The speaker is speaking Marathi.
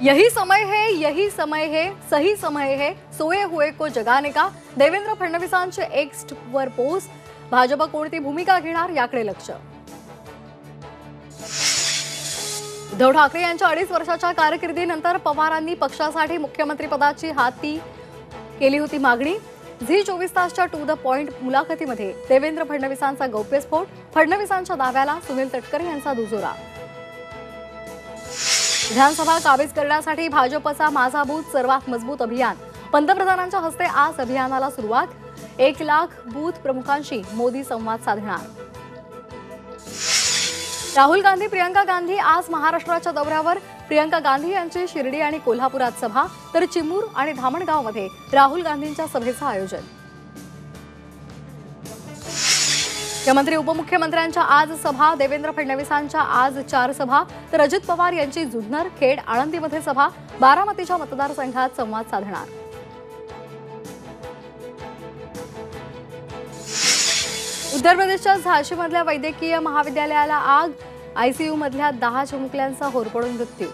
यही समय है, सही समय है, सोए हुए को जगाने का. देवेंद्र फडणवीसांचे एक्स वर पोस्ट. भाजप कोणती भूमिका घेणार याकडे लक्ष. उद्धव ठाकरे यांच्या 2.5 वर्षाच्या कारकिर्दीनंतर पवारांनी पक्षासाठी मुख्यमंत्री पदाची हाती केली होती मागणी. झी 24 तासच्या टू द पॉइंट मुलाखतीमध्ये देवेंद्र फडणवीसांचा गौप्यस्फोट. फडणवीसांच्या दाव्याला सुनील तटकरे यांचा दुजोरा. विधानसभा काबीज करण्यासाठी भाजपचा माझा बूथ सर्वात मजबूत अभियान. पंतप्रधानांच्या हस्ते आज अभियानाला सुरुवात. 1 लाख बूथ प्रमुखांशी मोदी संवाद साधणार. राहुल गांधी प्रियंका गांधी आज महाराष्ट्राच्या दौऱ्यावर. प्रियंका गांधी यांची शिर्डी आणि कोल्हापुरात सभा, तर चिमूर आणि धामणगावमध्ये राहुल गांधींच्या सभेचं आयोजन. मुख्यमंत्री उपमुख्यमंत्र्यांच्या आज सभा. देवेंद्र फडणवीसांच्या आज 4 सभा, तर अजित पवार यांची जुन्नर, खेड, आळंदीमध्ये सभा. बारामतीच्या मतदारसंघात संवाद साधणार. उत्तर प्रदेशच्या झाशीमधल्या वैद्यकीय महाविद्यालयाला आग. आयसीयू मधल्या 10 चिमुकल्यांचा होरपळून मृत्यू.